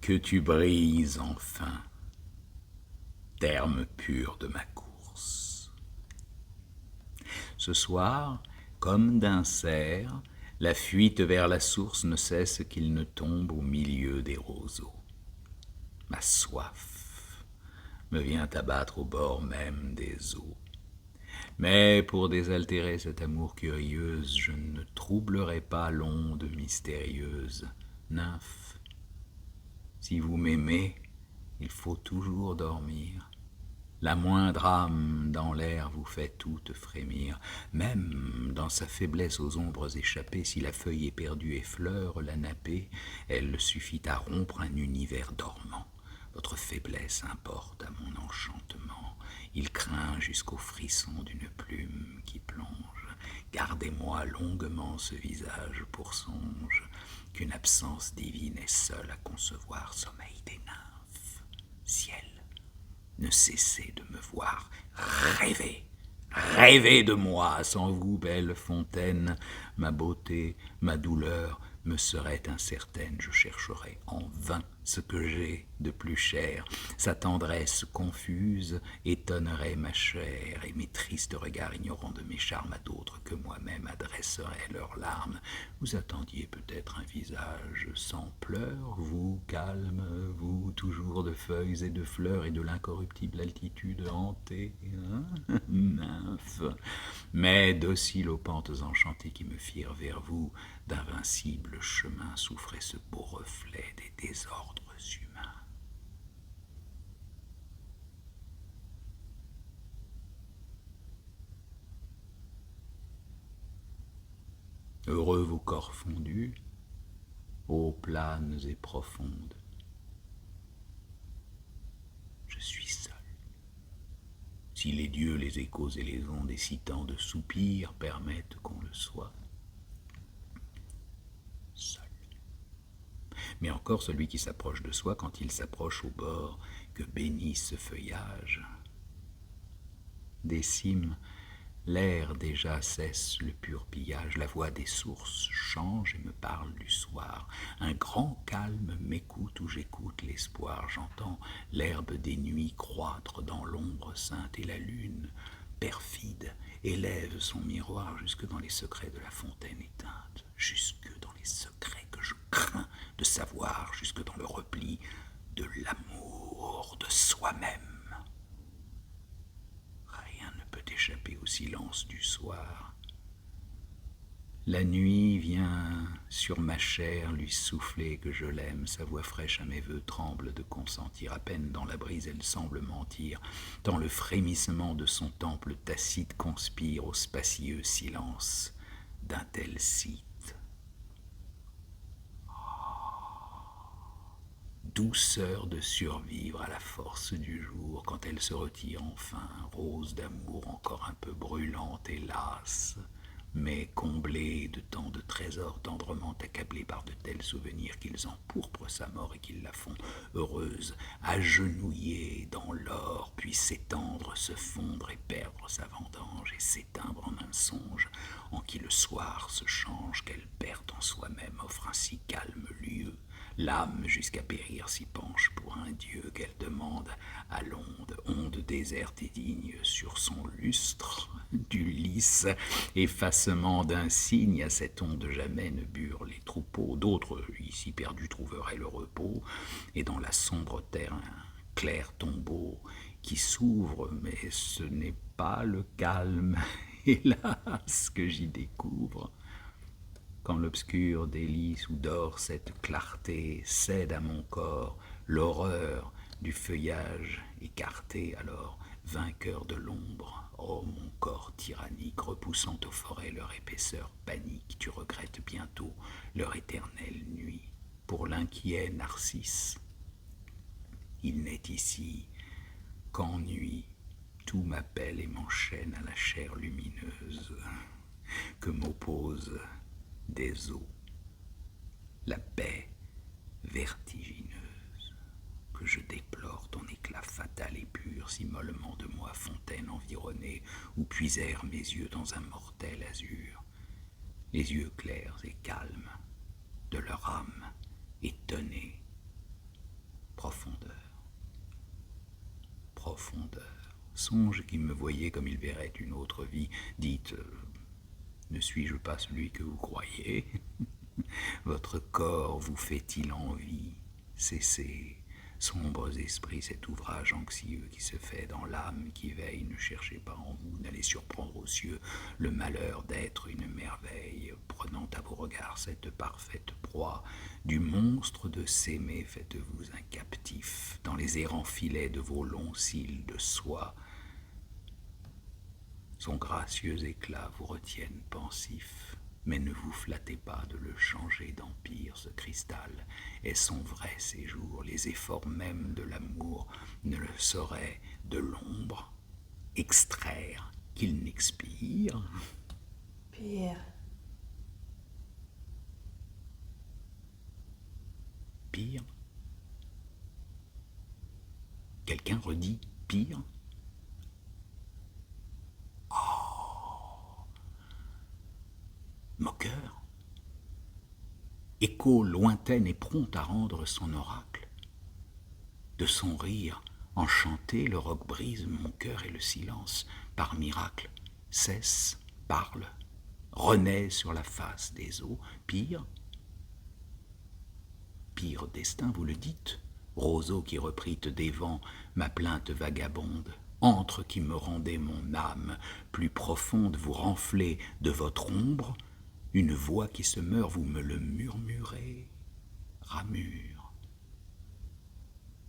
que tu brises enfin, terme pur de ma course. Ce soir, comme d'un cerf, la fuite vers la source ne cesse qu'il ne tombe au milieu des roseaux. Ma soif me vient abattre au bord même des eaux. Mais pour désaltérer cet amour curieuse, je ne troublerai pas l'onde mystérieuse. Nymphe, si vous m'aimez, il faut toujours dormir. La moindre âme dans l'air vous fait toute frémir, même dans sa faiblesse aux ombres échappées, si la feuille éperdue effleure la nappée, elle suffit à rompre un univers dormant. Votre faiblesse importe à mon enchantement, il craint jusqu'au frisson d'une plume qui plonge. Gardez-moi longuement ce visage pour songe, qu'une absence divine est seule à concevoir, sommeil des nymphes. Ciel, ne cessez de me voir rêver, rêver de moi. Sans vous, belle fontaine, ma beauté, ma douleur me seraient incertaines. Je chercherais en vain ce que j'ai de plus cher. Sa tendresse confuse étonnerait ma chair, et mes tristes regards ignorants de mes charmes à d'autres que moi-même adresseraient leurs larmes. Vous attendiez peut-être un visage sans pleurs, vous calme, vous toujours de feuilles et de fleurs et de l'incorruptible altitude hantée, hein, nymphe. Mais dociles aux pentes enchantées qui me firent vers vous, d'invincibles chemins souffraient ce beau reflet des désordres humains. Heureux vos corps fondus, ô planes et profondes, je suis seul. Si les dieux, les échos et les ondes excitant de soupirs permettent qu'on le soit, seul. Mais encore celui qui s'approche de soi quand il s'approche au bord que bénisse ce feuillage. Des cimes, l'air déjà cesse le pur pillage, la voix des sources change et me parle du soir. Un grand calme m'écoute où j'écoute l'espoir. J'entends l'herbe des nuits croître dans l'ombre sainte et la lune, perfide, élève son miroir jusque dans les secrets de la fontaine éteinte, jusque dans les secrets que je crains de savoir, jusque dans le repli de l'amour de soi-même. Rien ne peut échapper au silence du soir. La nuit vient sur ma chair lui souffler que je l'aime. Sa voix fraîche à mes vœux tremble de consentir. À peine dans la brise elle semble mentir, tant le frémissement de son temple tacite conspire au spacieux silence d'un tel site. Douceur de survivre à la force du jour, quand elle se retire enfin, rose d'amour encore un peu brûlante et lasse, mais comblée de tant de trésors tendrement accablés par de tels souvenirs qu'ils empourprent sa mort et qu'ils la font heureuse, agenouillée dans l'or, puis s'étendre, se fondre et perdre sa vendange et s'éteindre en un songe en qui le soir se change, qu'elle perd en soi-même, offre un si calme lieu. L'âme jusqu'à périr s'y penche pour un Dieu qu'elle demande à l'onde, onde déserte et digne sur son lustre du lys, effacement d'un cygne. À cette onde jamais ne burent les troupeaux, d'autres ici perdus trouveraient le repos, et dans la sombre terre un clair tombeau qui s'ouvre, mais ce n'est pas le calme, hélas, que j'y découvre. Quand l'obscur délice où dort cette clarté cède à mon corps l'horreur du feuillage écarté, alors vainqueur de l'ombre, oh mon corps tyrannique, repoussant aux forêts leur épaisseur panique, tu regrettes bientôt leur éternelle nuit. Pour l'inquiet Narcisse, il n'est ici qu'ennui, tout m'appelle et m'enchaîne à la chair lumineuse que m'oppose des eaux, la paix vertigineuse que je déplore ton éclat fatal et pur, si mollement de moi fontaine environnée, où puisèrent mes yeux dans un mortel azur, les yeux clairs et calmes de leur âme étonnée. songe qu'il me voyait comme il verrait une autre vie. Dites, ne suis-je pas celui que vous croyez? Votre corps vous fait-il envie? Cessez, sombres esprits, cet ouvrage anxieux qui se fait dans l'âme qui veille. Ne cherchez pas en vous, n'allez surprendre aux cieux le malheur d'être une merveille. Prenant à vos regards cette parfaite proie, du monstre de s'aimer, faites-vous un captif dans les errants filets de vos longs cils de soie. Son gracieux éclat vous retienne pensif, mais ne vous flattez pas de le changer d'empire, ce cristal est son vrai séjour. Les efforts même de l'amour ne le sauraient de l'ombre extraire qu'il n'expire. Pire. Pire? Quelqu'un redit pire? Moqueur? Écho lointaine et prompt à rendre son oracle. De son rire enchanté, le roc brise mon cœur et le silence, par miracle, cesse, parle, renaît sur la face des eaux. Pire? Pire destin, vous le dites, roseau qui reprîtes des vents ma plainte vagabonde, antre qui me rendait mon âme plus profonde, vous renflez de votre ombre, une voix qui se meurt, vous me le murmurez, ramure.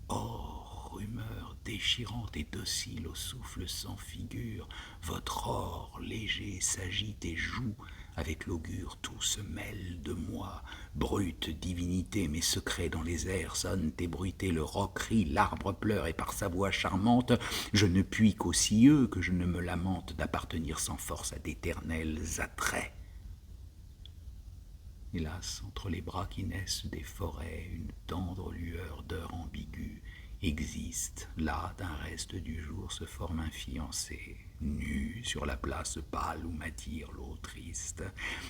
Or, rumeur déchirante et docile au souffle sans figure, votre or léger s'agite et joue avec l'augure, tout se mêle de moi. Brute divinité, mes secrets dans les airs sonnent ébruités, le roc rit, l'arbre pleure, et par sa voix charmante, je ne puis qu'aussi eux que je ne me lamente d'appartenir sans force à d'éternels attraits. Hélas, entre les bras qui naissent des forêts, une tendre lueur d'heure ambiguë existe. Là, d'un reste du jour, se forme un fiancé, nu sur la place pâle où m'attire l'eau triste.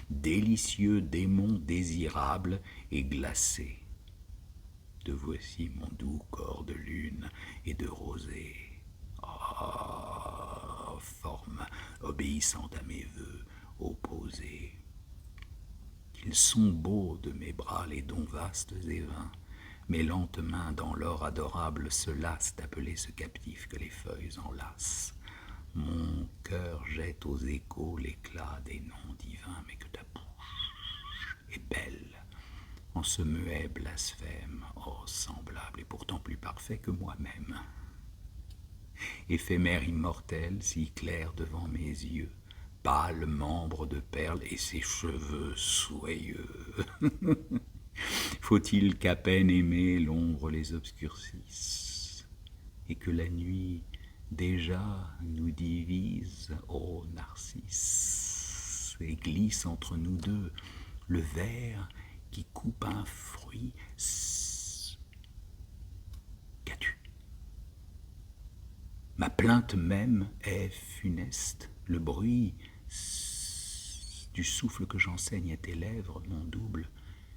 Délicieux démon désirable et glacé. Te voici mon doux corps de lune et de rosée. Oh, forme obéissante à mes vœux opposés. Qu'ils sont beaux de mes bras les dons vastes et vains. Mes lentes mains dans l'or adorable se lassent d'appeler ce captif que les feuilles enlacent. Mon cœur jette aux échos l'éclat des noms divins, mais que ta bouche est belle en ce muet blasphème, oh semblable et pourtant plus parfait que moi-même. Éphémère immortel, si clair devant mes yeux, pâle membre de perles et ses cheveux soyeux. Faut-il qu'à peine aimé l'ombre les obscurcisse et que la nuit déjà nous divise, ô Narcisse, et glisse entre nous deux le ver qui coupe un fruit? Qu'as-tu? Ma plainte même est funeste, le bruit du souffle que j'enseigne à tes lèvres, mon double,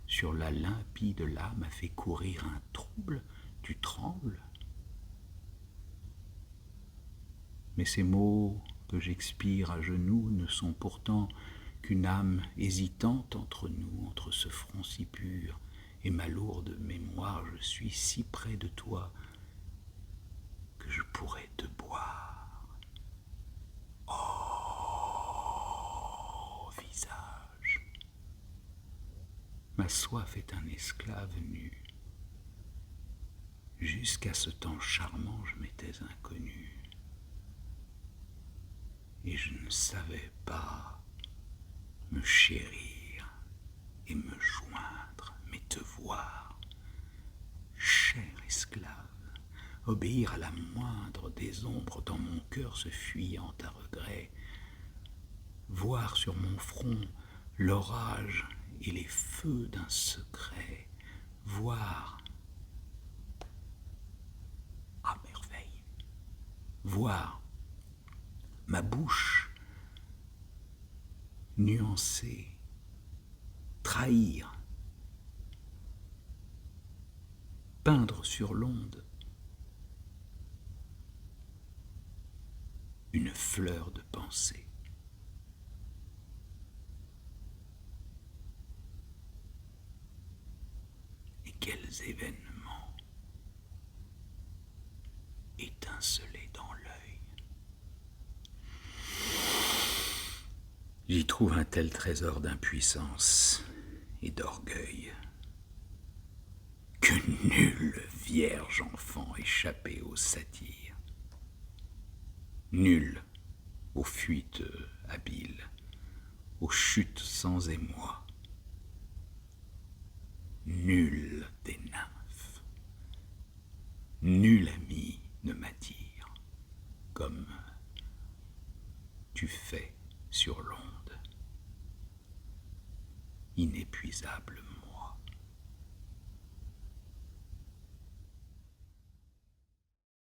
sur la limpide lame a fait courir un trouble, tu trembles? Mais ces mots que j'expire à genoux ne sont pourtant qu'une âme hésitante entre nous, entre ce front si pur et ma lourde mémoire. Je suis si près de toi que je pourrais te boire. Oh, visage, ma soif est un esclave nu. Jusqu'à ce temps charmant, je m'étais inconnu. Et je ne savais pas me chérir et me joindre, mais te voir, cher esclave, obéir à la moindre des ombres dans mon cœur se fuyant à regret, voir sur mon front l'orage et les feux d'un secret, voir, à merveille, voir ma bouche nuancée, trahir, peindre sur l'onde une fleur de pensée. Et quels événements étincelaient dans l'œil. J'y trouve un tel trésor d'impuissance et d'orgueil que nulle vierge enfant échappée aux satires, nulle aux fuites habiles, aux chutes sans émoi, nulle des nymphes, nul ami ne m'attire comme tu fais sur l'onde, inépuisablement.